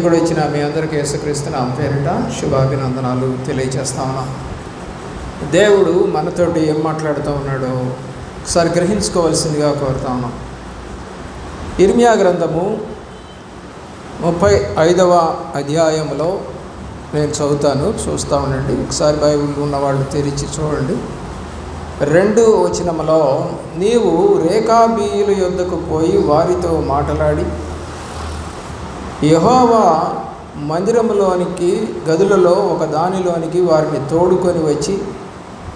కూడా ఇచ్చిన మీ అందరికీ యేసుక్రీస్తు నామమున పేరిట శుభాభినందనాలు తెలియజేస్తా ఉన్నాం. దేవుడు మనతోటి ఏం మాట్లాడుతూ ఉన్నాడో ఒకసారి గ్రహించుకోవాల్సిందిగా కోరుతా ఉన్నాం. ఇర్మియా గ్రంథము 35వ అధ్యాయంలో నేను చదువుతాను, చూస్తూ ఉండండి. ఒకసారి బైబిల్ ఉన్నవాళ్ళు తెరిచి చూడండి. 2వ వచనములో, నీవు రేకాబీయుల యొద్దకు పోయి వారితో మాట్లాడి యెహోవా మందిరములోనికి గదులలో ఒక దానిలోనికి వారిని తోడుకొని వచ్చి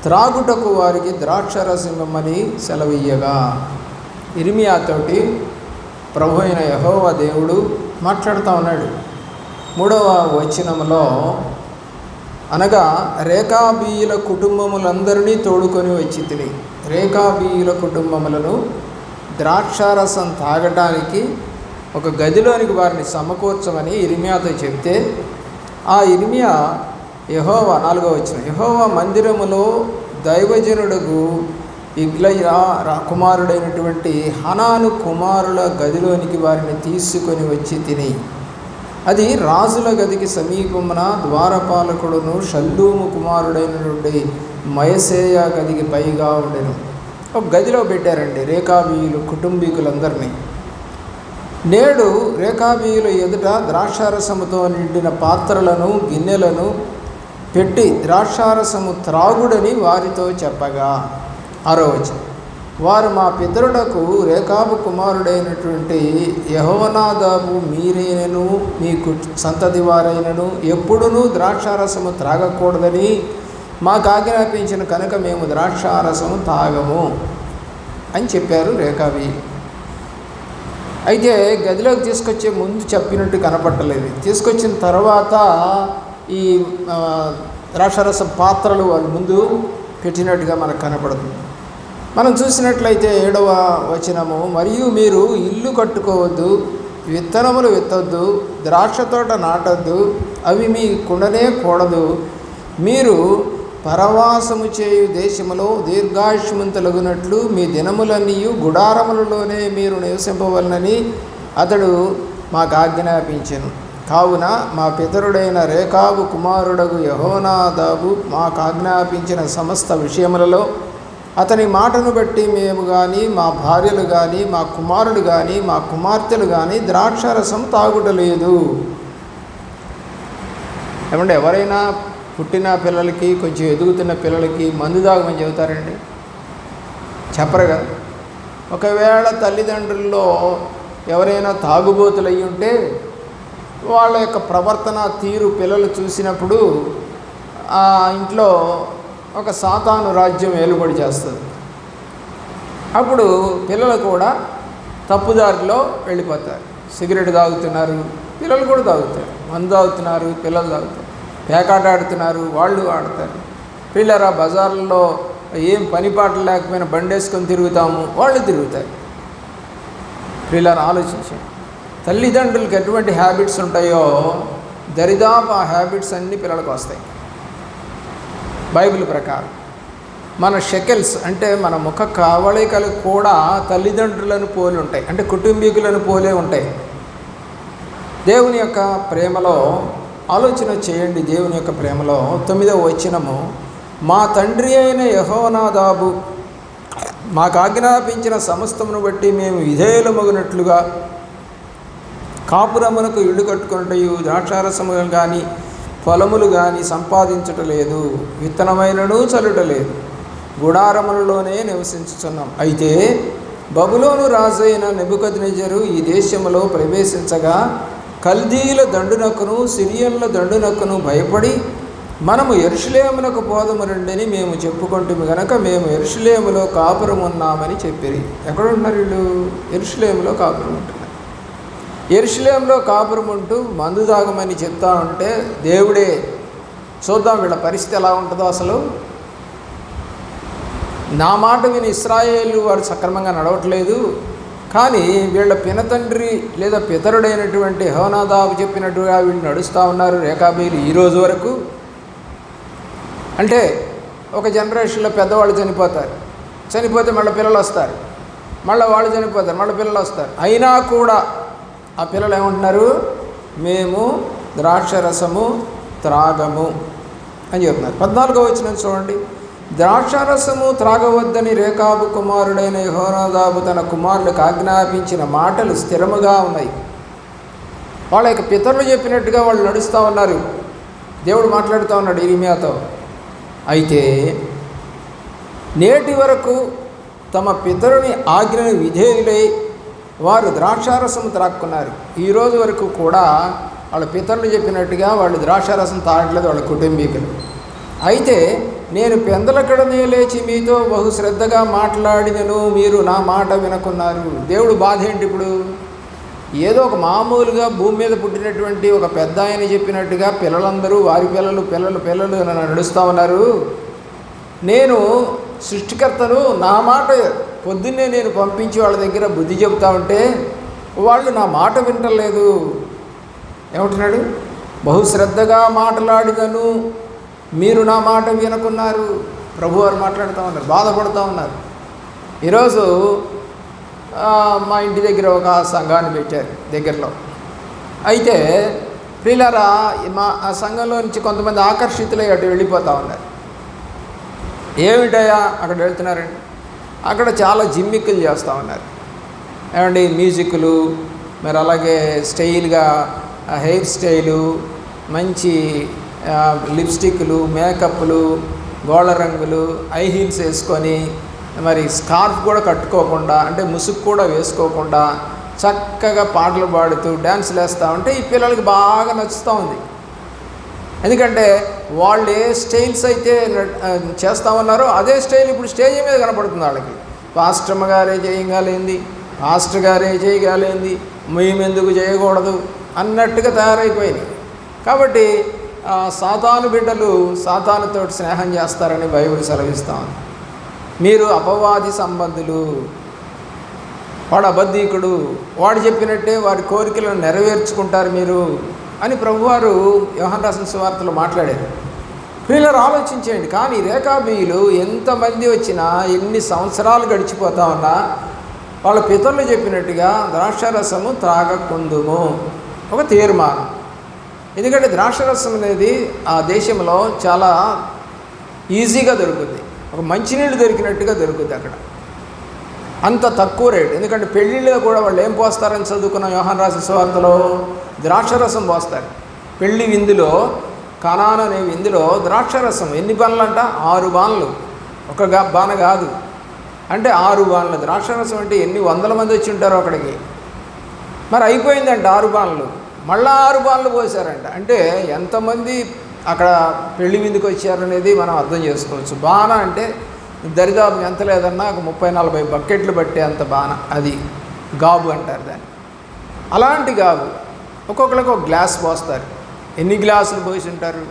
త్రాగుటకు వారికి ద్రాక్షరసమిమ్మని సెలవియ్యగా. ఇర్మియాతోటి ప్రభు అయిన యెహోవా దేవుడు మాట్లాడుతూ ఉన్నాడు. 3వ వచనములో, అనగా రేకాబీయుల కుటుంబములందరినీ తోడుకొని వచ్చి తిని, రేకాబీయుల కుటుంబములను ద్రాక్షారసం తాగటానికి ఒక గదిలోనికి వారిని సమకూర్చమని ఇర్మియాతో చెప్తే, ఆ ఇర్మియా యెహోవా 4వ వచనం, యెహోవా మందిరములో దైవజనుడుగు ఇగ్లయా కుమారుడైనటువంటి హనాను కుమారుల గదిలోనికి వారిని తీసుకొని వచ్చి తిని, అది రాజుల గదికి సమీపమున ద్వారపాలకుడును షల్లూము కుమారుడైనటువంటి మయసేయ గదికి పైగా ఉండెను. ఒక గదిలో పెట్టారండి రేకాబీయులు కుటుంబీకులందరినీ. నేడు రేకాబీయుల ఎదుట ద్రాక్షారసముతో నిండిన పాత్రలను గిన్నెలను పెట్టి ద్రాక్షారసము త్రాగుడని వారితో చెప్పగా. 6వ వచనం, వారు మా పితరులకు రేకాబు కుమారుడైనటువంటి యెహోనాదాబు మీరైనను మీ సంతతి వారైనను ఎప్పుడునూ ద్రాక్షారసము త్రాగకూడదని మాకు ఆజ్ఞాపించిన కనుక మేము ద్రాక్షారసము తాగము అని చెప్పారు రేకాబీ. అయితే గదిలోకి తీసుకొచ్చే ముందు చెప్పినట్టు కనపట్టలేదు. తీసుకొచ్చిన తర్వాత ఈ ద్రాక్షారస పాత్రలు వాళ్ళు ముందు పెట్టినట్టుగా మనకు కనపడుతుంది. మనం చూసినట్లయితే 7వ వచనము, మరియు మీరు ఇల్లు కట్టుకోవద్దు, విత్తనములు విత్తొద్దు, ద్రాక్ష తోట నాటొద్దు, అవి మీ కుండనే కూడదు, మీరు పరవాసము చేయు దేశములో దీర్ఘాయుష్మంతులగునట్లు మీ దినములన్నీ గుడారములలోనే మీరు నివసింపవలనని అతడు మాకు ఆజ్ఞాపించెను. కావున మా పితరుడైన రేకాబు కుమారుడగు యెహోనాదాబు మాకు ఆజ్ఞాపించిన సమస్త విషయములలో అతని మాటను బట్టి మేము కానీ మా భార్యలు కానీ మా కుమారుడు కానీ మా కుమార్తెలు కానీ ద్రాక్షారసం తాగుటలేదు. ఏమంటే ఎవరైనా పుట్టిన పిల్లలకి కొంచెం ఎదుగుతున్న పిల్లలకి మందు తాగమని చెబుతారండి? చెప్పరు కదా. ఒకవేళ తల్లిదండ్రుల్లో ఎవరైనా తాగుబోతులు అయ్యి ఉంటే వాళ్ళ యొక్క ప్రవర్తన తీరు పిల్లలు చూసినప్పుడు ఆ ఇంట్లో ఒక సాతాను రాజ్యం ఏలుబడి చేస్తుంది. అప్పుడు పిల్లలు కూడా తప్పుదారిలో వెళ్ళిపోతారు. సిగరెట్ తాగుతున్నారు, పిల్లలు కూడా తాగుతారు. మందు తాగుతున్నారు, పిల్లలు తాగుతారు. పేకాట ఆడుతున్నారు, వాళ్ళు ఆడతారు. పిల్లరా బజార్లలో ఏం పని పాటలు లేకపోయినా బండేసుకొని తిరుగుతాము, వాళ్ళు తిరుగుతారు. పిల్లలు ఆలోచించండి, తల్లిదండ్రులకి ఎటువంటి హ్యాబిట్స్ ఉంటాయో దరిదాపు ఆ హ్యాబిట్స్ అన్నీ పిల్లలకు వస్తాయి. బైబిల్ ప్రకారం మన షెకెల్స్ అంటే మన ముఖ కవళికలు కూడా తల్లిదండ్రులను పోలి ఉంటాయి, అంటే కుటుంబీకులను పోలే ఉంటాయి. దేవుని యొక్క ప్రేమలో ఆలోచన చేయండి. దేవుని యొక్క ప్రేమలో 9వ వచనము, మా తండ్రి అయిన యెహోనాదాబు మాకు ఆజ్ఞాపించిన సమస్తమును బట్టి మేము విధేయులమగునట్లుగా కాపురమునకు ఇల్లు కట్టుకున్నట్టు ద్రాక్షారసములు కానీ పొలములు కానీ సంపాదించటలేదు, విత్తనమైనను చల్లుటలేదు, గుడారములలోనే నివసించుచున్నాం. అయితే బబులోను రాజైన నెబుకద్నెజరు ఈ దేశములో ప్రవేశించగా కల్దీయుల దండునకును సిరియన్ల దండునకును భయపడి మనము యెరూషలేమునకు పోదము రండని మేము చెప్పుకుంటుము గనక మేము యెరూషలేములో కాపురం ఉన్నామని చెప్పిరి. ఎక్కడున్నారు వీళ్ళు? యెరూషలేములో కాపురం ఉంటున్నారు. యెరూషలేములో కాపురం ఉంటూ మందు తాగమని చెప్తా ఉంటే దేవుడే, చూద్దాం వీళ్ళ పరిస్థితి ఎలా ఉంటుందో. అసలు నా మాట విని ఇశ్రాయేలు వారు సక్రమంగా నడవట్లేదు, కానీ వీళ్ళ పినతండ్రి లేదా పితరుడైనటువంటి యెహోనాదాబు చెప్పినట్టుగా వీళ్ళు నడుస్తూ ఉన్నారు రేకాబీయులు ఈ రోజు వరకు. అంటే ఒక జనరేషన్లో పెద్దవాళ్ళు చనిపోతారు, చనిపోతే మళ్ళీ పిల్లలు వస్తారు, మళ్ళీ వాళ్ళు చనిపోతారు, మళ్ళీ పిల్లలు వస్తారు. అయినా కూడా ఆ పిల్లలు ఏమంటున్నారు? మేము ద్రాక్షరసము త్రాగము అని చెప్తున్నారు. 14వ వచనం చూడండి. ద్రాక్షారసము త్రాగవద్దని రేకాబు కుమారుడైన యెహోనాదాబు తన కుమారులకు ఆజ్ఞాపించిన మాటలు స్థిరముగా ఉన్నాయి. వాళ్ళ యొక్క పితరులు చెప్పినట్టుగా వాళ్ళు నడుస్తూ ఉన్నారు. దేవుడు మాట్లాడుతూ ఉన్నాడు ఇర్మీయాతో. అయితే నేటి వరకు తమ పితరుని ఆజ్ఞను విధేయులై వారు ద్రాక్షారసం త్రాక్కున్నారు. ఈరోజు వరకు కూడా వాళ్ళ పితరులు చెప్పినట్టుగా వాళ్ళు ద్రాక్షారసం తాగట్లేదు వాళ్ళ కుటుంబీకులు. అయితే నేను పెందలకడనే లేచి మీతో బహు శ్రద్ధగా మాట్లాడినను మీరు నా మాట వినకున్నారు. దేవుడు బాధ ఏంటి? ఇప్పుడు ఏదో ఒక మామూలుగా భూమి మీద పుట్టినటువంటి ఒక పెద్ద ఆయన చెప్పినట్టుగా పిల్లలందరూ వారి పిల్లలు నడుస్తూ ఉన్నారు. నేను సృష్టికర్తను, నా మాట పొద్దున్నే నేను పంపించి వాళ్ళ దగ్గర బుద్ధి చెబుతా ఉంటే వాళ్ళు నా మాట వింటలేదు. ఏమంటున్నాడు? బహుశ్రద్ధగా మాట్లాడినను మీరు నా మాట వినకున్నారు. ప్రభువారు మాట్లాడుతూ ఉన్నారు, బాధపడుతూ ఉన్నారు. ఈరోజు మా ఇంటి దగ్గర ఒక సంఘాన్ని పెట్టారు దగ్గరలో. అయితే ప్రియులారా, ఆ సంఘంలో నుంచి కొంతమంది ఆకర్షితులై అటు వెళ్ళిపోతూ ఉన్నారు. ఏమిటయా అక్కడ వెళ్తున్నారండి? అక్కడ చాలా జిమ్మిక్కులు చేస్తూ ఉన్నారు. ఏమండి, మ్యూజిక్లు, మరి అలాగే స్టైల్గా హెయిర్ స్టైలు, మంచి లిప్స్టిక్లు, మేకప్లు, గోళ్ళ రంగులు, ఐ హీల్స్ వేసుకొని, మరి స్కార్ఫ్ కూడా కట్టుకోకుండా, అంటే ముసుగు కూడా వేసుకోకుండా చక్కగా పాటలు పాడుతూ డ్యాన్సులు వేస్తూ ఉంటే ఈ పిల్లలకి బాగా నచ్చుతూ ఉంది. ఎందుకంటే వాళ్ళు ఏ స్టైల్స్ అయితే చేస్తూ ఉన్నారో అదే స్టైల్ ఇప్పుడు స్టేజ్ మీద కనపడుతుంది వాళ్ళకి. పాస్టర్ గారే చేయగలిగింది, పాస్టర్ గారే చేయగలిగింది, మేమెందుకు చేయకూడదు అన్నట్టుగా తయారైపోయినాయి. కాబట్టి సాతాను బిడ్డలు సాతానుతో స్నేహం చేస్తారని బైబిల్ సెలవిస్తూ ఉంది. మీరు అపవాది సంబంధులు, వాడు అబద్ధీకుడు, వాడు చెప్పినట్టే వారి కోరికలను నెరవేర్చుకుంటారు మీరు అని ప్రభువారు యోహాను రాసిన సువార్తలో మాట్లాడారు. పిల్లలు ఆలోచించేయండి. కానీ రేకాబీయులు ఎంతమంది వచ్చినా, ఎన్ని సంవత్సరాలు గడిచిపోతా ఉన్నా వాళ్ళ పితరులు చెప్పినట్టుగా ద్రాక్షారసము త్రాగకుందుము ఒక తీర్మానం. ఎందుకంటే ద్రాక్షారసం అనేది ఆ దేశంలో చాలా ఈజీగా దొరుకుతుంది. ఒక మంచినీళ్ళు దొరికినట్టుగా దొరుకుతుంది అక్కడ, అంత తక్కువ రేటు. ఎందుకంటే పెళ్ళిళ్ళలో కూడా వాళ్ళు ఏం పోస్తారని చదువుకున్న యోహాను రాసిన సువార్తలో ద్రాక్షరసం పోస్తారు. పెళ్లి విందులో, కానాను అనే విందులో ద్రాక్షరసం ఎన్ని బాణలు అంట? 6 బాణలు. ఒక బాణ కాదు, అంటే 6 బాణలు ద్రాక్షరసం. అంటే ఎన్ని వందల మంది వచ్చి ఉంటారో అక్కడికి. మరి అయిపోయిందంట 6 బాణలు, మళ్ళీ 6 బాణలు పోసారంట. అంటే ఎంతమంది అక్కడ పెళ్లి విందుకు వచ్చారనేది మనం అర్థం చేసుకోవచ్చు. బాణ అంటే దరిదాపు ఎంత లేదన్నా ఒక 30-40 బకెట్లు పట్టే అంత బాణ, అది గాబు అంటారు దాన్ని. అలాంటి గాబు ఒక్కొక్కరికి ఒక గ్లాస్ పోస్తారు. ఎన్ని గ్లాసులు పోసి ఉంటారు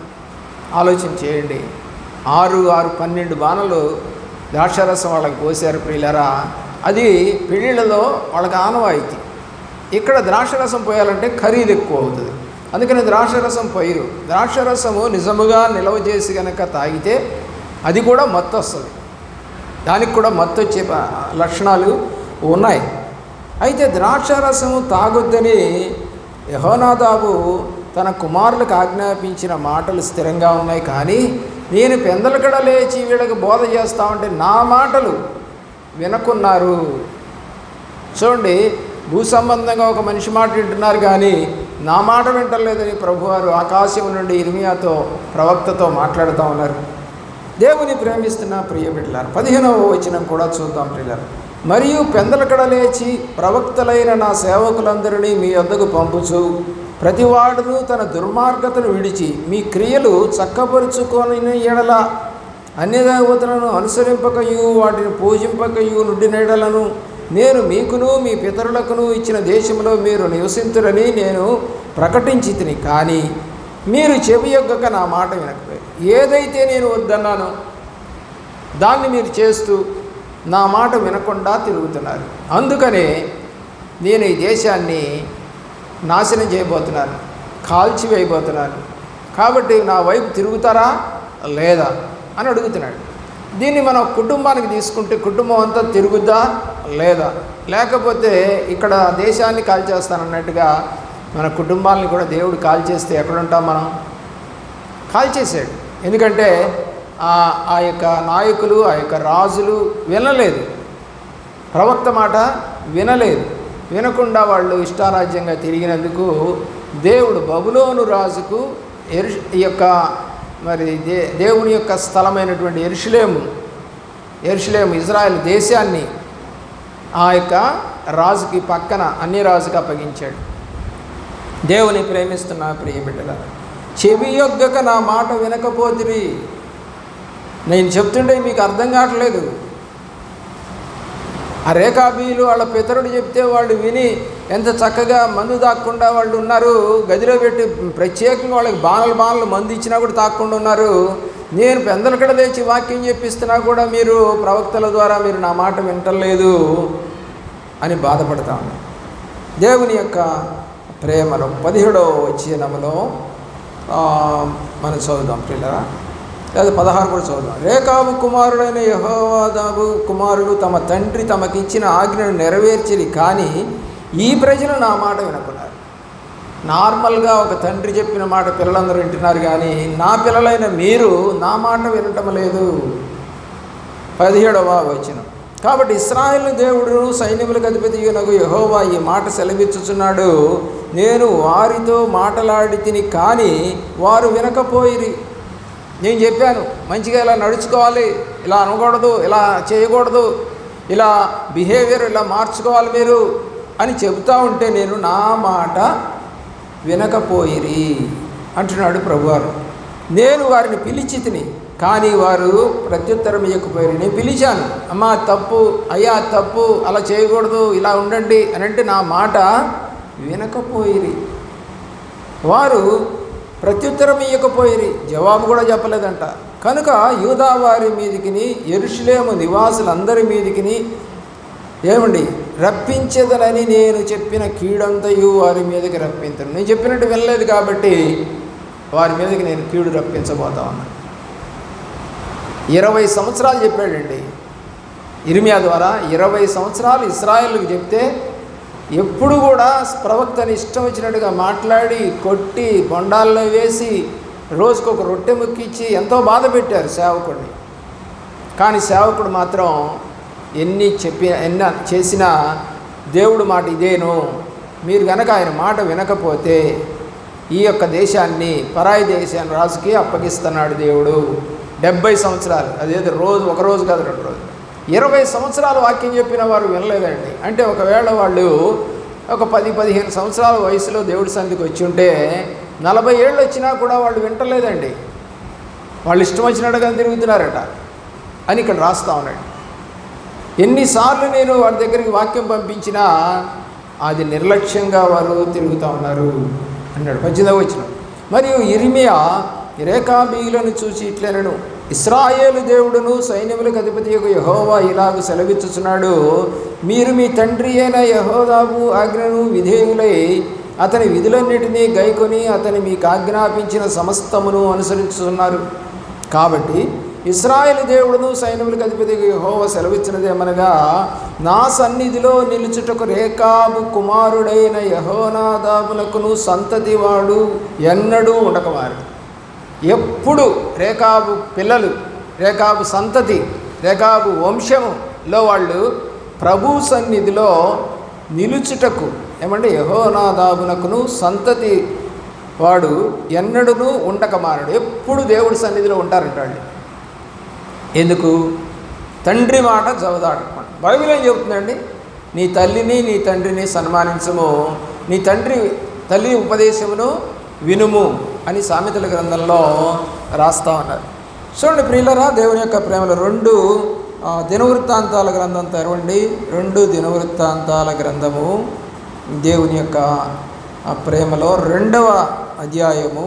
ఆలోచన చేయండి. 6, 12 బాణలు ద్రాక్షారసం వాళ్ళకి పోసారు ప్రియులారా. అది పెళ్ళిళ్ళలో వాళ్ళకి ఆనవాయితీ. ఇక్కడ ద్రాక్షరసం పోయాలంటే ఖరీదు ఎక్కువ అవుతుంది, అందుకని ద్రాక్షరసం పోయిరు. ద్రాక్షరసము నిజముగా నిల్వ చేసి కనుక తాగితే అది కూడా మత్తు వస్తుంది, దానికి కూడా మత్తు వచ్చే లక్షణాలు ఉన్నాయి. అయితే ద్రాక్షారసము తాగొద్దని యెహోనాదాబు తన కుమారులకు ఆజ్ఞాపించిన మాటలు స్థిరంగా ఉన్నాయి. కానీ నేను పెందలకడ లేచి వీళ్ళకి బోధ చేస్తా ఉంటే నా మాటలు వినకున్నారు. చూడండి, భూ సంబంధంగా ఒక మనిషి మాట వింటున్నారు కానీ నా మాట వింటలేదని ప్రభువారు ఆకాశం నుండి ఇర్మీయాతో, ప్రవక్తతో మాట్లాడుతూ ఉన్నారు. దేవుని ప్రేమిస్తున్న ప్రియ బిడ్డలారా, 15వ వచనం కూడా చూద్దాం ప్రియులారా. మరియు పెందలకడ లేచి ప్రవక్తలైన నా సేవకులందరినీ మీ వద్దకు పంపుచు, ప్రతివాడును తన దుర్మార్గతను విడిచి మీ క్రియలు చక్కపరుచుకొని ఎడల అన్యదేవతలను అనుసరింపకయు వాటిని పూజింపకయు నుండిన ఎడలను నేను మీకును మీ పితరులకును ఇచ్చిన దేశంలో మీరు నివసింతురని నేను ప్రకటించి తిని, కానీ మీరు చెవియొగ్గక నా మాట వినకపోయారు. ఏదైతే నేను వద్దన్నానో దాన్ని మీరు చేస్తూ నా మాట వినకుండా తిరుగుతున్నారు. అందుకనే నేను ఈ దేశాన్ని నాశనం చేయబోతున్నాను, కాల్చివేయబోతున్నాను. కాబట్టి నా వైపు తిరుగుతారా లేదా అని అడుగుతున్నాడు. దీన్ని మనం కుటుంబానికి తీసుకుంటే కుటుంబం అంతా తిరుగుద్దా లేదా, లేకపోతే ఇక్కడ దేశాన్ని కాల్చేస్తానన్నట్టుగా మన కుటుంబాలని కూడా దేవుడు కాల్ చేస్తే ఎక్కడుంటాం మనం? కాల్ చేశాడు. ఎందుకంటే ఆ యొక్క నాయకులు, ఆ యొక్క రాజులు వినలేదు, ప్రవక్త మాట వినలేదు. వినకుండా వాళ్ళు ఇష్టారాజ్యంగా తిరిగినందుకు దేవుడు బబులోను రాజుకు ఈ యొక్క మరి దేవుని యొక్క స్థలమైనటువంటి యెరూషలేము ఇజ్రాయెల్ దేశాన్ని ఆ యొక్క రాజుకి పక్కన అన్ని రాజుకి అప్పగించాడు. దేవుని ప్రేమిస్తున్న ప్రియ బిడ్డలారా, చెవి యొగ్గక నా మాట వినకపోతిరి. నేను చెప్తుంటే మీకు అర్థం కావట్లేదు. ఆ రేకాబీలు వాళ్ళ పితరుడు చెప్తే వాళ్ళు విని ఎంత చక్కగా మందు తాక్కుండా వాళ్ళు ఉన్నారు. గదిలో పెట్టి ప్రత్యేకంగా వాళ్ళకి బాణలు మందు ఇచ్చినా కూడా తాక్కుండా ఉన్నారు. నేను పెందలకడ తెచ్చి వాక్యం చెప్పిస్తున్నా కూడా మీరు ప్రవక్తల ద్వారా మీరు నా మాట వింటలేదు అని బాధపడతా ఉన్నాను. దేవుని యొక్క ప్రేమలో 17వ వచనములో మనం చదువుదాం పిల్లరా, లేదా 16 కూడా చదువుదాం. రేకాబు కుమారుడైన యెహోవాదాబు కుమారుడు తమ తండ్రి తమకిచ్చిన ఆజ్ఞను నెరవేర్చిరి, కానీ ఈ ప్రజలు నా మాట వినకున్నారు. నార్మల్గా ఒక తండ్రి చెప్పిన మాట పిల్లలందరూ వింటున్నారు, కానీ నా పిల్లలైన మీరు నా మాట వినటం లేదు. 17వ వచనం. కాబట్టి ఇశ్రాయేలు దేవుడు సైన్యములకు అధిపతియునగు యెహోవా ఈ మాట సెలవిచ్చుచున్నాడు, నేను వారితో మాటలాడి తిని కానీ వారు వినకపోయిరి. నేను చెప్పాను మంచిగా ఇలా నడుచుకోవాలి, ఇలా అనకూడదు, ఇలా చేయకూడదు, ఇలా బిహేవియర్ ఇలా మార్చుకోవాలి మీరు అని చెబుతూ ఉంటే నేను నా మాట వినకపోయిరి అంటున్నాడు ప్రభువారు. నేను వారిని పిలిచి తిని కానీ వారు ప్రత్యుత్తరం ఇవ్వకపోయారు. నేను పిలిచాను, అమ్మా తప్పు, అయ్యా తప్పు, అలా చేయకూడదు, ఇలా ఉండండి అని అంటే నా మాట వినకపోయిరి. వారు ప్రత్యుత్తరం ఇవ్వకపోయిరి, జవాబు కూడా చెప్పలేదంట. కనుక యూదా వారి మీదికిని యెరూషలేము నివాసులందరి మీదికిని ఏమండి రప్పించేదనని నేను చెప్పిన కీడంతయు వారి మీదకి రప్పించను. నేను చెప్పినట్టు వినలేదు కాబట్టి వారి మీదకి నేను కీడు రప్పించబోతా ఉన్నాను. 20 సంవత్సరాలు చెప్పాడండి ఇర్మియా ద్వారా. 20 సంవత్సరాలు ఇశ్రాయేలుకి చెప్తే ఎప్పుడు కూడా ప్రవక్తని ఇష్టం వచ్చినట్టుగా మాట్లాడి కొట్టి బొండాల్లో వేసి రోజుకొక రొట్టె ముక్కిచ్చి ఎంతో బాధ పెట్టారు సేవకుడిని. కానీ సేవకుడు మాత్రం ఎన్ని చేసినా దేవుడు మాట ఇదేను, మీరు కనుక ఆయన మాట వినకపోతే ఈ యొక్క దేశాన్ని పరాయి దేశాన్ని రాజుకి అప్పగిస్తున్నాడు దేవుడు. 70 సంవత్సరాలు, అదేదో ఒక రోజు కాదు 2 రోజులు, 20 సంవత్సరాలు వాక్యం చెప్పిన వారు వినలేదండి. అంటే ఒకవేళ వాళ్ళు ఒక 10-15 సంవత్సరాల వయసులో దేవుడి సన్నిధికి వచ్చి ఉంటే 40 ఏళ్ళు వచ్చినా కూడా వాళ్ళు వింటలేదండి. వాళ్ళు ఇష్టం వచ్చినట్టుగా తిరుగుతున్నారట అని ఇక్కడ రాస్తా ఉన్నాడు. ఎన్నిసార్లు నేను వారి దగ్గరికి వాక్యం పంపించినా అది నిర్లక్ష్యంగా వారు తిరుగుతూ ఉన్నారు అన్నాడు 18వ వచనం. మరియు ఇర్మియా రేకాబీలను చూసి ఇట్లనెను, ఇశ్రాయేలు దేవుడును సైన్యములకు అధిపతియగు యెహోవా ఇలాగు సెలవిచ్చుచున్నాడు, మీరు మీ తండ్రి అయిన యెహోవాబు ఆజ్ఞను విధేయులై అతని విధులన్నిటినీ గైకొని అతని మీకు ఆజ్ఞాపించిన సమస్తమును అనుసరించుతున్నారు. కాబట్టి ఇశ్రాయేలు దేవుడును సైన్యములకు అధిపతియగు యెహోవా సెలవిచ్చినదేమనగా, నా సన్నిధిలో నిలుచుటకు రేకాబు కుమారుడైన యెహోనాదాబునకును సంతతి వాడు ఎన్నడూ ఉండకమారు. ఎప్పుడు రేకాబు పిల్లలు, రేకాబు సంతతి, రేకాబు వంశములో వాళ్ళు ప్రభు సన్నిధిలో నిలుచుటకు ఏమంటే యెహోనాదాబునకును సంతతి వాడు ఎన్నడూ ఉండకమారడు. ఎప్పుడు దేవుడి సన్నిధిలో ఉంటారంటాడు. ఎందుకు? తండ్రి మాట జవదాటకుండా. బైబిల్ ఏం చెబుతుందండి? నీ తల్లిని నీ తండ్రిని సన్మానించము, నీ తల్లి ఉపదేశమును వినుము అని సామెతల గ్రంథంలో రాస్తా ఉన్నారు. చూడండి ప్రియులరా, దేవుని యొక్క ప్రేమలో 2 దినవృత్తాంతాల గ్రంథం తెరవండి. 2 దినవృత్తాంతాల గ్రంథము దేవుని యొక్క ప్రేమలో 2వ అధ్యాయము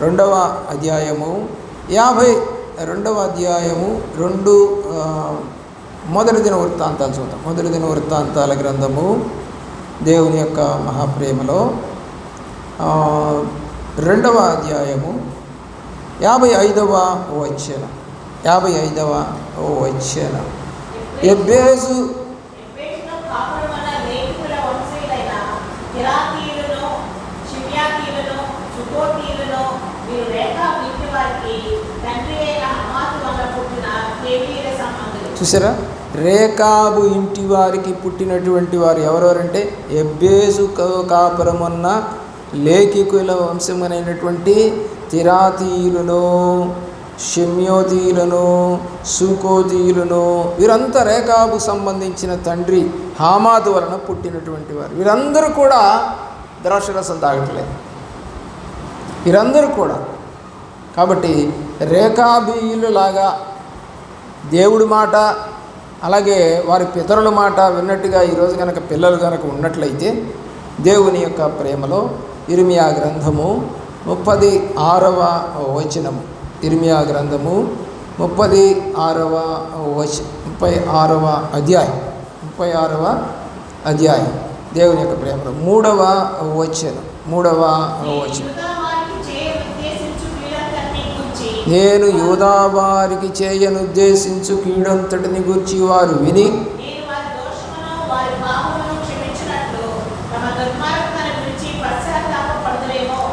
52వ అధ్యాయము 2 మొదటి దినవృత్తాంతాలు చూద్దాం. మొదటి దినవృత్తాంతాల గ్రంథము దేవుని యొక్క మహాప్రేమలో 2వ అధ్యాయము 55వ వచనం. ఎబ్బేజు కాపురమున లేఖికుల వంశీయులైన కిరాతీయులను చూసారా? రేకాబు ఇంటి వారికి పుట్టినటువంటి వారు ఎవరెవరంటే ఎబ్బేసు కాపురమున్న లేఖికుల వంశమునైనటువంటి తిరాతీయులను, షెమ్యోతీయులను, సుకోతీయులను, వీరంతా రేకాబు సంబంధించిన తండ్రి హామాతు వలన పుట్టినటువంటి వారు. వీరందరూ కూడా ద్రాక్షరసం తాగట్లేదు, వీరందరూ కూడా. కాబట్టి రేకాబీయులు లాగా దేవుడి మాట అలాగే వారి పితరుల మాట విన్నట్టుగా ఈరోజు కనుక పిల్లలు కనుక ఉన్నట్లయితే దేవుని యొక్క ప్రేమలో ఇర్మియా గ్రంథము 36వ వచనము, ఇర్మియా గ్రంథము 36వ అధ్యాయం దేవుని యొక్క ప్రేమలో 3వ వచనం. నేను యూదా వారికి చేయనుద్దేశించు కీడంతటిని గూర్చి వారు విని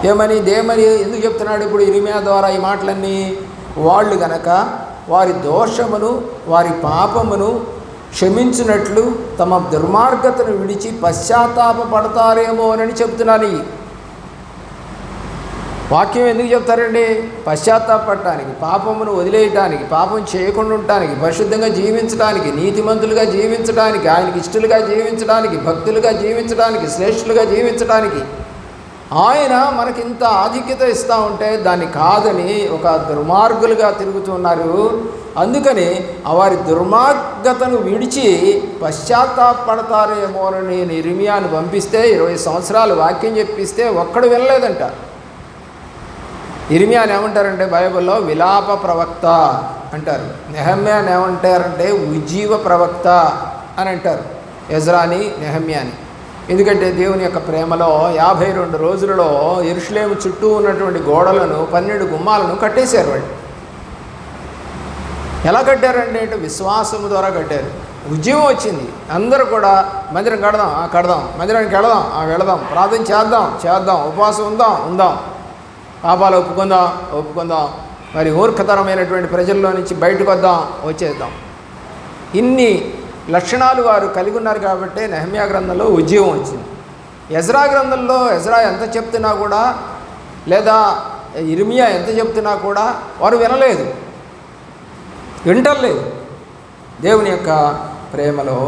దేమని ఎందుకు చెప్తున్నాడు ఇప్పుడు ఇర్మియా ద్వారా ఈ మాటలన్నీ? వాళ్ళు గనక వారి దోషమును వారి పాపమును క్షమించినట్లు తమ దుర్మార్గతను విడిచి పశ్చాత్తాపడతారేమో అని చెప్తున్నాను. వాక్యం ఎందుకు చెప్తారండి? పశ్చాత్తాపడటానికి, పాపమును వదిలేయటానికి, పాపం చేయకుండా ఉండటానికి, పరిశుద్ధంగా జీవించడానికి, నీతిమంతులుగా జీవించడానికి, ఆయనకి ఇష్టలుగా జీవించడానికి, భక్తులుగా జీవించడానికి, శ్రేష్ఠులుగా జీవించడానికి. ఆయన మనకింత ఆధిక్యత ఇస్తూ ఉంటే దాన్ని కాదని ఒక దుర్మార్గులుగా తిరుగుతున్నారు. అందుకని వారి దుర్మార్గతను విడిచి పశ్చాత్తాపడతారేమోనని నేను ఇర్మియాను పంపిస్తే 20 సంవత్సరాలు వాక్యం చెప్పిస్తే ఒక్కడు వినలేదంట. ఇర్మియాని ఏమంటారంటే బైబిల్లో విలాప ప్రవక్త అంటారు. నెహమ్యాని ఏమంటారంటే ఉజ్జీవ ప్రవక్త అని అంటారు. ఎజ్రాని, నెహమ్యాని. ఎందుకంటే దేవుని యొక్క ప్రేమలో 52 రోజులలో యెరూషలేము చుట్టూ ఉన్నటువంటి గోడలను 12 గుమ్మాలను కట్టేశారు. వాళ్ళు ఎలా కట్టారంటే విశ్వాసము ద్వారా కట్టారు. ఉద్యమం వచ్చింది. అందరూ కూడా మందిరం కడదాం, మందిరానికి వెళదాం, ప్రార్థన చేద్దాం, ఉపవాసం ఉందాం, పాపాలు ఒప్పుకుందాం, మరి మూర్ఖతరమైనటువంటి ప్రజల్లో నుంచి బయటకు వచ్చేద్దాం. ఇన్ని లక్షణాలు వారు కలిగి ఉన్నారు కాబట్టి నెహమ్యా గ్రంథంలో ఉద్యమం వచ్చింది. ఎజ్రా గ్రంథంలో ఎజ్రా ఎంత చెప్తున్నా కూడా, లేదా ఇర్మియా ఎంత చెప్తున్నా కూడా వారు వింటలేదు. దేవుని యొక్క ప్రేమలో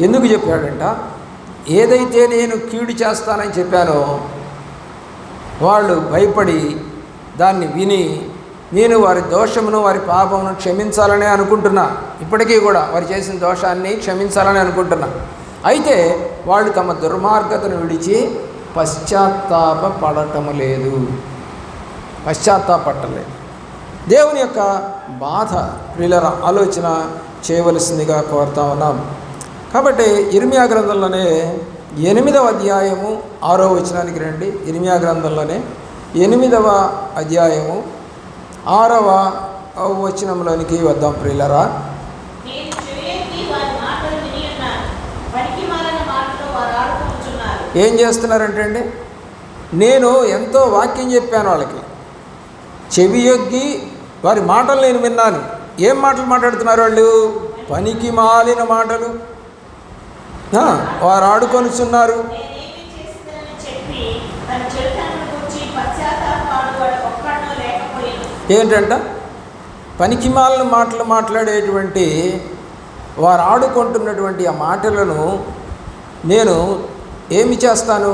ఎందుకు చెప్పాడంట? ఏదైతే నేను కీడు చేస్తానని చెప్పానో వాళ్ళు భయపడి దాన్ని విని నేను వారి దోషమును వారి పాపమును క్షమించాలని అనుకుంటున్నా. ఇప్పటికీ కూడా వారు చేసిన దోషాన్ని క్షమించాలని అనుకుంటున్నా. అయితే వాళ్ళు తమ దుర్మార్గతను విడిచి పశ్చాత్తాపడలేదు. దేవుని యొక్క బాధ ప్రియులారా ఆలోచన చేయవలసిందిగా కోరుతా ఉన్నాం. కాబట్టి ఇర్మియా గ్రంథంలోనే 8వ అధ్యాయము 6వ వచనానికి రండి. ఇర్మియా గ్రంథంలోనే 8వ అధ్యాయము 6వ వచనంలోనికి వద్దాం ప్రియులారా. ఏం చేస్తున్నారంటే అండి, నేను ఎంతో వాక్యం చెప్పాను వాళ్ళకి, చెవియొగ్గి వారి మాటలు నేను విన్నాను. ఏం మాటలు మాట్లాడుతున్నారు వాళ్ళు? పనికి మాలిన మాటలు. వారు ఆడుకొనిచున్నారు. ఏంటంట? పనికి మాలిన మాటలు మాట్లాడేటువంటి వారు ఆడుకుంటున్నటువంటి ఆ మాటలను నేను ఏమి చేస్తాను?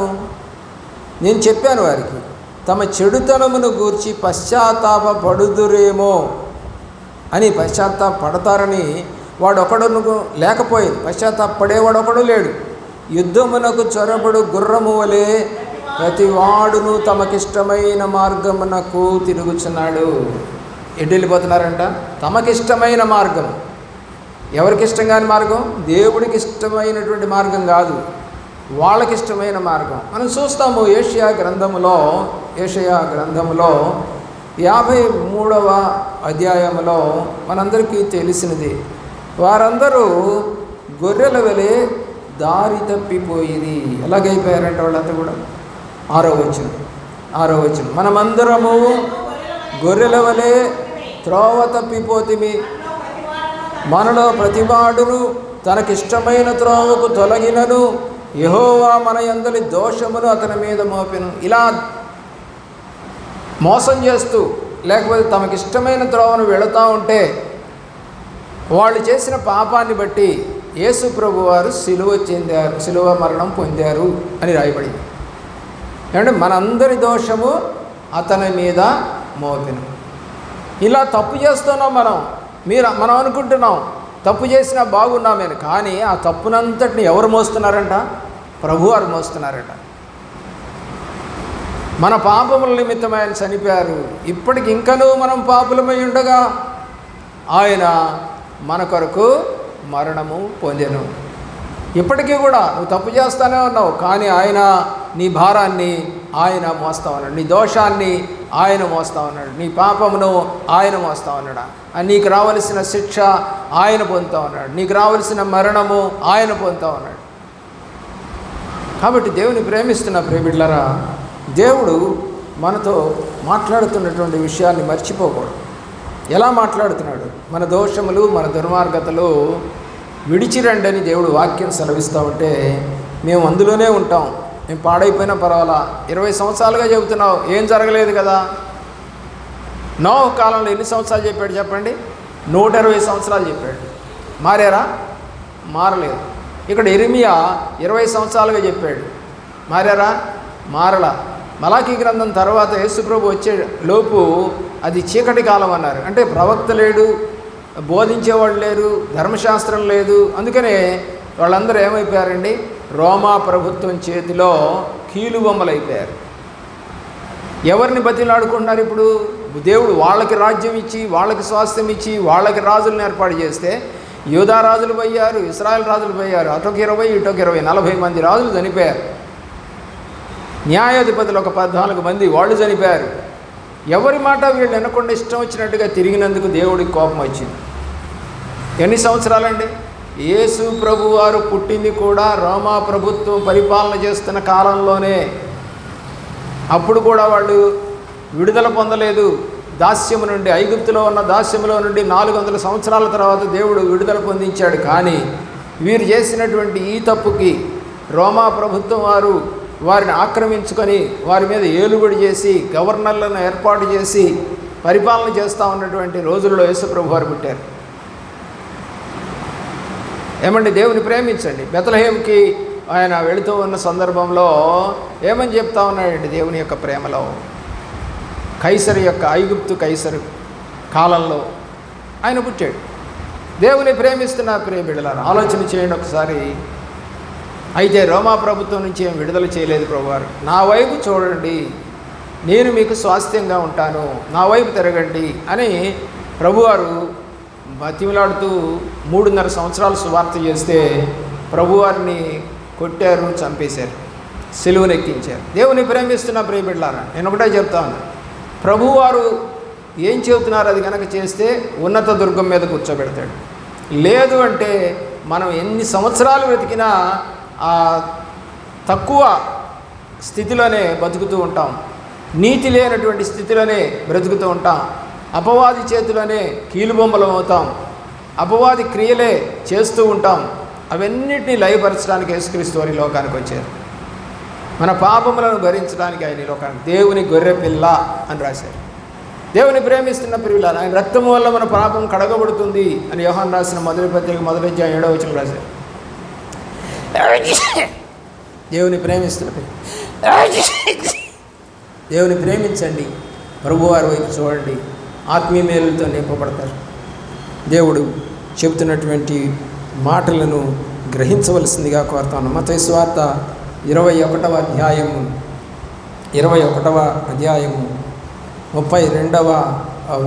నేను చెప్పాను వారికి, తమ చెడుతనమును గూర్చి పశ్చాత్తాపడుదురేమో అని, పశ్చాత్తాపడతారని వాడొకడును లేకపోయింది. పశ్చాత్తాపడేవాడు ఒకడు లేడు. యుద్ధమునకు చొరబడు గుర్రము వలె ప్రతివాడును తమకిష్టమైన మార్గమునకు తిరుగుచున్నాడు. ఎటు వెళ్ళిపోతున్నారంట? తమకిష్టమైన మార్గం. ఎవరికి ఇష్టం కాని మార్గం? దేవుడికి ఇష్టమైనటువంటి మార్గం కాదు, వాళ్ళకిష్టమైన మార్గం. మనం చూస్తాము యెషయా గ్రంథములో 53వ అధ్యాయములో మనందరికీ తెలిసినది. వారందరూ గొర్రెల వలె దారి తప్పిపోయిరి. ఎలాగైపోయారంటే వాళ్ళంతా కూడా? 6వ వచనం, మనమందరము గొర్రెల వలె త్రోవ తప్పిపోతిమి, మనలో ప్రతివాడును తనకిష్టమైన త్రోవకు తొలగినను యెహోవా మన యందలి దోషమును అతని మీద మోపెను. ఇలా మోసం చేస్తూ లేకపోతే తమకిష్టమైన త్రోవను వెళుతూ ఉంటే వాళ్ళు చేసిన పాపాన్ని బట్టి యేసు ప్రభువారు సిలువ మరణం పొందారు అని రాయబడింది. ఏమంటే మనందరి దోషము అతని మీద మోపెను. ఇలా తప్పు చేస్తున్నాం మనం అనుకుంటున్నాం తప్పు చేసినా బాగున్నామని. కానీ ఆ తప్పునంతటిని ఎవరు మోస్తున్నారంట? ప్రభువారు మోస్తున్నారట. మన పాపముల నిమిత్తమై ఆయన చనిపోయారు. ఇప్పటికి ఇంకనూ మనం పాపులమై ఉండగా ఆయన మన కొరకు మరణము పొందెను. ఇప్పటికీ కూడా నువ్వు తప్పు చేస్తానే ఉన్నావు, కానీ ఆయన నీ భారాన్ని ఆయన మోస్తా ఉన్నాడు, నీ దోషాన్ని ఆయన మోస్తా ఉన్నాడు, నీ పాపమును ఆయన మోస్తా ఉన్నాడు. నీకు రావలసిన శిక్ష ఆయన పొందుతూ ఉన్నాడు, నీకు రావలసిన మరణము ఆయన పొందుతూ ఉన్నాడు. కాబట్టి దేవుని ప్రేమిస్తున్న ప్రేమిళ్ళరా, దేవుడు మనతో మాట్లాడుతున్నటువంటి విషయాన్ని మర్చిపోకూడదు. ఎలా మాట్లాడుతున్నాడు? మన దోషములు మన దుర్మార్గతలు విడిచిరండి అని దేవుడు వాక్యం సెలవిస్తూ ఉంటే మేము అందులోనే ఉంటాం. మేము పాడైపోయినా పర్వాలా, 20 సంవత్సరాలుగా చెబుతున్నావు, ఏం జరగలేదు కదా. నోహు కాలంలో ఎన్ని సంవత్సరాలు చెప్పాడు చెప్పండి? 120 సంవత్సరాలు చెప్పాడు. మారారా? మారలేదు. ఇక్కడ ఇర్మియా 20 సంవత్సరాలుగా చెప్పాడు. మారారా? మారలా. మలాకీ గ్రంథం తర్వాత యేసుప్రభు వచ్చే లోపు అది చీకటి కాలం అన్నారు. అంటే ప్రవక్త లేడు, బోధించేవాళ్ళు లేరు, ధర్మశాస్త్రం లేదు. అందుకనే వాళ్ళందరూ ఏమైపోయారండి? రోమా ప్రభుత్వం చేతిలో కీలుబొమ్మలు అయిపోయారు. ఎవరిని బతిలాడుకుంటున్నారు ఇప్పుడు? దేవుడు వాళ్ళకి రాజ్యం ఇచ్చి, వాళ్ళకి స్వాస్థ్యం ఇచ్చి, వాళ్ళకి రాజులను ఏర్పాటు చేస్తే యూదా రాజులు పోయారు, ఇశ్రాయేల్ రాజులు పోయారు. అటొక 20 ఇటొక 20, 40 మంది రాజులు చనిపోయారు. న్యాయాధిపతులు ఒక 14 మంది వాళ్ళు చనిపోయారు. ఎవరి మాట వీళ్ళు వినకుండా ఇష్టం వచ్చినట్టుగా తిరిగినందుకు దేవుడికి కోపం వచ్చింది. ఎన్ని సంవత్సరాలండి? యేసు ప్రభు వారు పుట్టింది కూడా రోమా ప్రభుత్వం పరిపాలన చేస్తున్న కాలంలోనే. అప్పుడు కూడా వాళ్ళు విడుదల పొందలేదు దాస్యము నుండి. ఐగుప్తులో ఉన్న దాస్యములో నుండి 400 సంవత్సరాల తర్వాత దేవుడు విడుదల పొందించాడు. కానీ వీరు చేసినటువంటి ఈ తప్పుకి రోమా ప్రభుత్వం వారు వారిని ఆక్రమించుకొని వారి మీద ఏలుబడి చేసి గవర్నర్లను ఏర్పాటు చేసి పరిపాలన చేస్తూ ఉన్నటువంటి రోజుల్లో యేసుప్రభు వారు పుట్టారు. ఏమండి, దేవుని ప్రేమించండి. బెత్లెహేంకి ఆయన వెళుతూ ఉన్న సందర్భంలో ఏమని చెప్తా ఉన్నాడండి? దేవుని యొక్క ప్రేమలో కైసరు యొక్క ఐగుప్తు కైసరు కాలంలో ఆయన పుట్టాడు. దేవుని ప్రేమిస్తున్న ప్రేమిళ్ళారు, ఆలోచన చేయండి ఒకసారి. అయితే రోమా ప్రభుత్వం నుంచి ఏం విడుదల చేయలేదు ప్రభువారు. నా వైపు చూడండి, నేను మీకు స్వాస్థ్యంగా ఉంటాను, నా వైపు తిరగండి అని ప్రభువారు బతిమలాడుతూ 3.5 సంవత్సరాలు సువార్త చేస్తే ప్రభువారిని కొట్టారు, చంపేశారు, సిలువనెక్కించారు. దేవుని ప్రేమిస్తున్న ప్రియబిడ్డలారా, నేను ఒకటే చెప్తాను, ప్రభువారు ఏం చెబుతున్నారు అది కనుక చేస్తే ఉన్నత దుర్గం మీద కూర్చోబెడతాడు. లేదు అంటే మనం ఎన్ని సంవత్సరాలు వెతికినా తక్కువ స్థితిలోనే బతుకుతూ ఉంటాం, నీతి లేనటువంటి స్థితిలోనే బ్రతుకుతూ ఉంటాం, అపవాది చేతిలోనే కీలుబొమ్మలం అవుతాం, అపవాది క్రియలే చేస్తూ ఉంటాం. అవన్నిటినీ లయపరచడానికి యేసుక్రీస్తు వారి లోకానికి వచ్చారు. మన పాపములను భరించడానికి ఆయన ఈ లోకానికి దేవుని గొర్రె పిల్ల అని రాశారు. దేవుని ప్రేమిస్తున్న ప్రియులారా, ఆయన రక్తము వల్ల మన పాపం కడగబడుతుంది అని యోహాను రాసిన మొదటి పత్రిక 1వ అధ్యాయం 7వ వచనం రాశారు. దేవుని ప్రేమించండి, ప్రభువారి వైపు చూడండి, ఆత్మీయ మేలులతో నింపబడతారు. దేవుడు చెబుతున్నటువంటి మాటలను గ్రహించవలసిందిగా కోరుతాను. మత్తయి సువార్త 21వ అధ్యాయము 32వ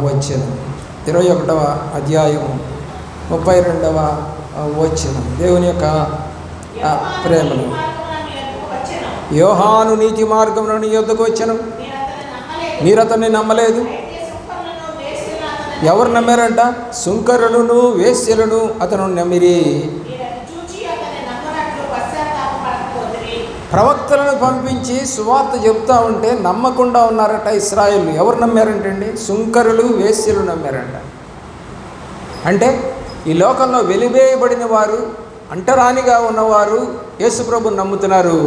వచనం 21వ అధ్యాయము 32వ వచనం. దేవుని యొక్క ప్రేమను యోహాను నీతి మార్గమున నీ యొద్దకు వచ్చెను, మీరు అతన్ని నమ్మలేదు. ఎవరు నమ్మారంట? సుంకరులను వేశ్యలను అతను నమ్మిరి. ప్రవక్తలను పంపించి సువార్త చెబుతూ ఉంటే నమ్మకుండా ఉన్నారట ఇశ్రాయేలు. ఎవరు నమ్మారంటండి? సుంకరులు వేశ్యలు నమ్మారంట. అంటే ఈ లోకంలో వెలివేయబడిన వారు, అంటరానిగా ఉన్నవారు యేసుప్రభుని నమ్ముతున్నారు,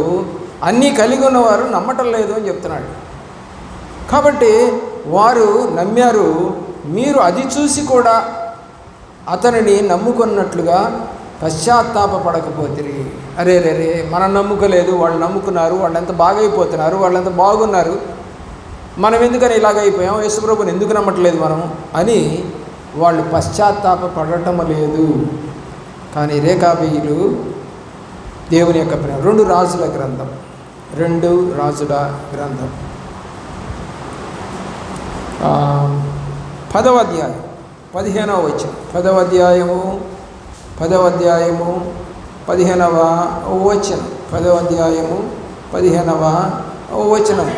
అన్నీ కలిగి ఉన్నవారు నమ్మటం లేదు అని చెప్తున్నాడు. కాబట్టి వారు నమ్మారు, మీరు అది చూసి కూడా అతనిని నమ్ముకున్నట్లుగా పశ్చాత్తాపపడకపోతే, అరే రే మనం నమ్ముకోలేదు, వాళ్ళు నమ్ముకున్నారు, వాళ్ళు ఎంత బాగైపోతున్నారు, వాళ్ళు ఎంత బాగున్నారు, మనం ఎందుకని ఇలాగైపోయాం, యేసుప్రభుని ఎందుకు నమ్మట్లేదు మనం అని వాళ్ళు పశ్చాత్తాపపడటం లేదు. కానీ రేకాబీయులు దేవుని యొక్క ప్రేమ. 2 రాజుల గ్రంథం 10వ అధ్యాయం 15వ వచనం, 10వ అధ్యాయము 15వ వచనం, 10వ అధ్యాయము 15వ వచనం.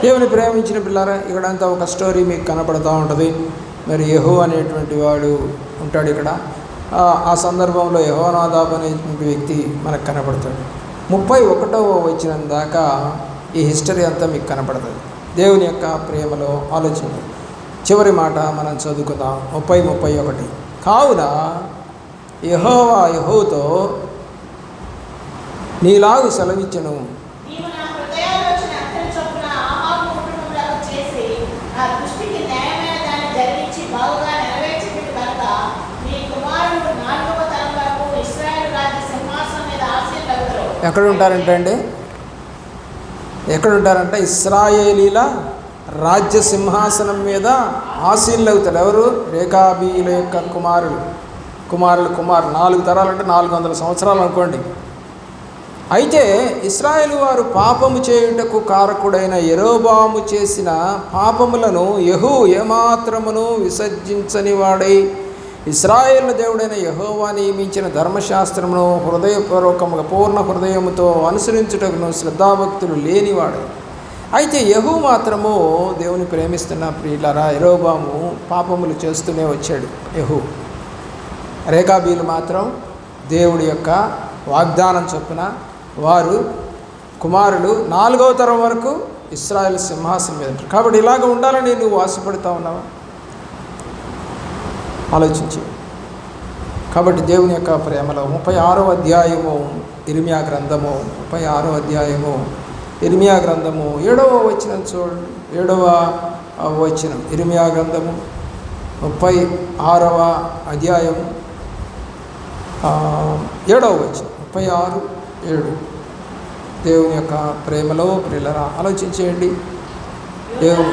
దేవుని ప్రేమించిన పిల్లారా, ఇక్కడంతా ఒక స్టోరీ మీకు కనపడుతూ ఉంటుంది. మరి యెహూ అనేటువంటి వాడు ఉంటాడు ఇక్కడ. ఆ సందర్భంలో యెహోనాదాబు అనేటువంటి వ్యక్తి మనకు కనపడతాడు. 31వ వచనం దాకా ఈ హిస్టరీ అంతా మీకు కనపడుతుంది. దేవుని యొక్క ప్రేమలో ఆలోచన. చివరి మాట మనం చదువుకుందాం, 30-31. కావున యెహోవా యెహూతో నీలాగు సెలవిచ్చెను, ఎక్కడుంటారంటే ఇశ్రాయేలీల రాజ్య సింహాసనం మీద ఆసీనులవుతారు. ఎవరు? రేకాబీయుల యొక్క కుమారులు 4 తరాలంటే 400 సంవత్సరాలు అనుకోండి. అయితే ఇశ్రాయేలు వారు పాపము చేయుటకు కారకుడైన యెరోబాము చేసిన పాపములను యెహూ ఏమాత్రమును విసర్జించని వాడై ఇశ్రాయేలు దేవుడైన యెహోవా నియమించిన ధర్మశాస్త్రమును హృదయపూర్వకముగా పూర్ణ హృదయముతో అనుసరించుటకును శ్రద్ధాభక్తులు లేనివాడు. అయితే యెహూ మాత్రము దేవుని ప్రేమిస్తున్న ప్రియులారా, యెరోబాము పాపములు చేస్తూనే వచ్చాడు. యెహూ రేకాబీలు మాత్రం దేవుడి యొక్క వాగ్దానం చొప్పున వారు కుమారులు 4వ తరం వరకు ఇశ్రాయేలు సింహాసనం మీద ఉంటారు. కాబట్టి ఇలాగ ఉండాలని నువ్వు ఆశపడుతూ ఉన్నావా? ఆలోచించి. కాబట్టి దేవుని యొక్క ప్రేమలో 36వ అధ్యాయము ఇర్మియా గ్రంథము 36వ అధ్యాయము ఇర్మియా గ్రంథము 7వ వచనం చూడండి. 7వ వచనం ఇర్మియా గ్రంథము 36వ అధ్యాయము 7వ వచనం 36:7. దేవుని యొక్క ప్రేమలో ప్రియులారా ఆలోచించేయండి. దేవుడు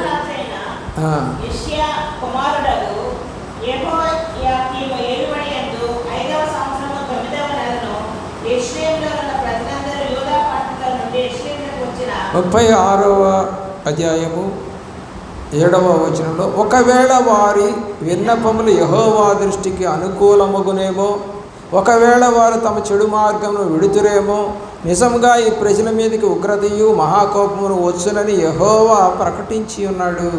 ముప్పై 36వ అధ్యాయము 7వ వచనంలో, ఒకవేళ వారి విన్నపములు యెహోవా దృష్టికి అనుకూలమగునేమో, ఒకవేళ వారు తమ చెడు మార్గమును విడుతురేమో, నిజంగా ఈ ప్రజల మీదకి ఉగ్రతయు మహాకోపమును వచ్చునని యెహోవా ప్రకటించి ఉన్నాడు.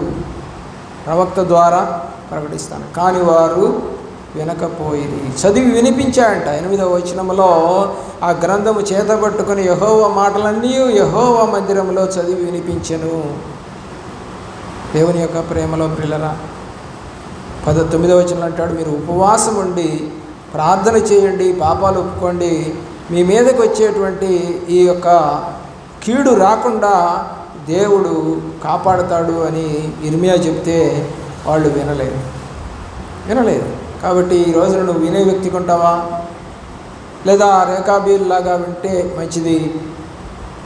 ప్రవక్త ద్వారా ప్రకటిస్తాను, కానీ వారు వినకపోయిరి. చదివి వినిపించాయంట. 8వ వచనంలో ఆ గ్రంథము చేతబట్టుకుని యెహోవా మాటలన్నీ యెహోవా మందిరంలో చదివి వినిపించెను. దేవుని యొక్క ప్రేమలో ప్రియులారా 19వ వచనంలో అంటాడు, మీరు ఉపవాసం ఉండి ప్రార్థన చేయండి, పాపాలు ఒప్పుకోండి, మీ మీదకి వచ్చేటువంటి ఈ యొక్క కీడు రాకుండా దేవుడు కాపాడుతాడు అని ఇర్మియా చెప్తే వాళ్ళు వినలేదు. కాబట్టి ఈ రోజున నువ్వు వినే వ్యక్తికి ఉంటావా, లేదా రేకాబీల్ లాగా వింటే మంచిది,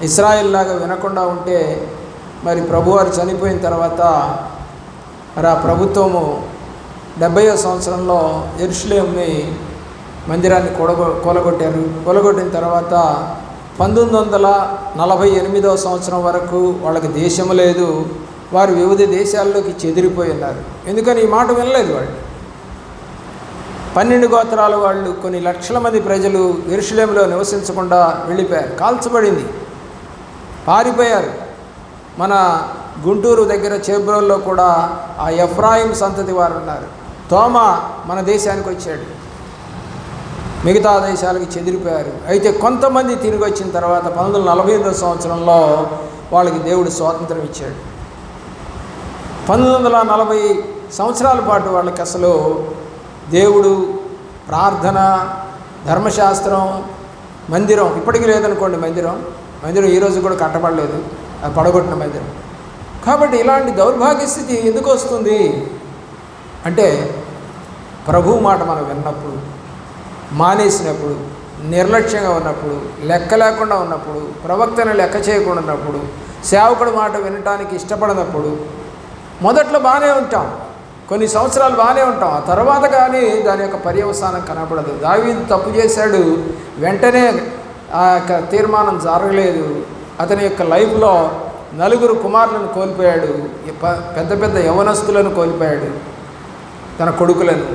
ఇశ్రాయేల్ లాగా వినకుండా ఉంటే మరి ప్రభువారు చనిపోయిన తర్వాత మరి ఆ ప్రభుత్వము 70వ సంవత్సరంలో యెరూషలేముని మందిరాన్ని కూలగొట్టిన తర్వాత 1948వ సంవత్సరం వరకు వాళ్ళకి దేశము లేదు. వారు వివిధ దేశాల్లోకి చెదిరిపోయి ఉన్నారు. ఎందుకని ఈ మాట వినలేదు వాళ్ళు. 12 గోత్రాల వాళ్ళు, కొన్ని లక్షల మంది ప్రజలు యెరూషలేములో నివసించకుండా వెళ్ళిపోయారు. కాల్చబడింది, పారిపోయారు. మన గుంటూరు దగ్గర చేబ్రోల్లో కూడా ఆ ఎఫ్రాయిం సంతతి వారు ఉన్నారు. తోమ మన దేశానికి వచ్చాడు, మిగతా దేశాలకి చెదిరిపోయారు. అయితే కొంతమంది తిరిగి వచ్చిన తర్వాత 1948 సంవత్సరంలో వాళ్ళకి దేవుడు స్వాతంత్రం ఇచ్చాడు. 1940 సంవత్సరాల పాటు వాళ్ళకి అసలు దేవుడు, ప్రార్థన, ధర్మశాస్త్రం, మందిరం ఇప్పటికీ లేదనుకోండి. మందిరం ఈరోజు కూడా కట్టబడలేదు, అది పడగొట్టిన మందిరం. కాబట్టి ఇలాంటి దౌర్భాగ్య స్థితి ఎందుకు వస్తుంది అంటే ప్రభు మాట మనం విన్నప్పుడు, మానేసినప్పుడు, నిర్లక్ష్యంగా ఉన్నప్పుడు, లెక్క లేకుండా ఉన్నప్పుడు, ప్రవక్తను లెక్క చేయకుండా ఉన్నప్పుడు, సేవకుడి మాట వినటానికి ఇష్టపడినప్పుడు. మొదట్లో బాగానే ఉంటాం, కొన్ని సంవత్సరాలు బాగానే ఉంటాం, ఆ తర్వాత కానీ దాని యొక్క పర్యవసానం కనపడదు. దావీదు తప్పు చేశాడు, వెంటనే ఆ యొక్క తీర్మానం జరగలేదు. అతని యొక్క లైఫ్లో 4 కుమారులను కోల్పోయాడు, పెద్ద పెద్ద యవనస్తులను కోల్పోయాడు, తన కొడుకులను.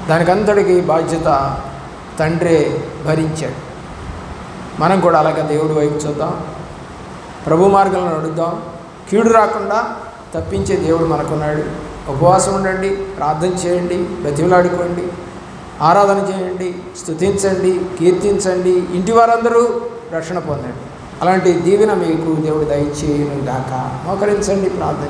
దానికంతటికి బాధ్యత తండ్రే భరించాడు. మనం కూడా అలాగే దేవుడి వైపు చూద్దాం, ప్రభు మార్గంలో నడుద్దాం. కీడు రాకుండా తప్పించే దేవుడు మనకున్నాడు. ఉపవాసం ఉండండి, ప్రార్థన చేయండి, బతిమలాడుకోండి, ఆరాధన చేయండి, స్తుతించండి, కీర్తించండి, ఇంటి వారందరూ రక్షణ పొందండి. అలాంటి దీవెన మీకు దేవుడు దయచేయును గాక. మోకరించండి, ప్రార్థన.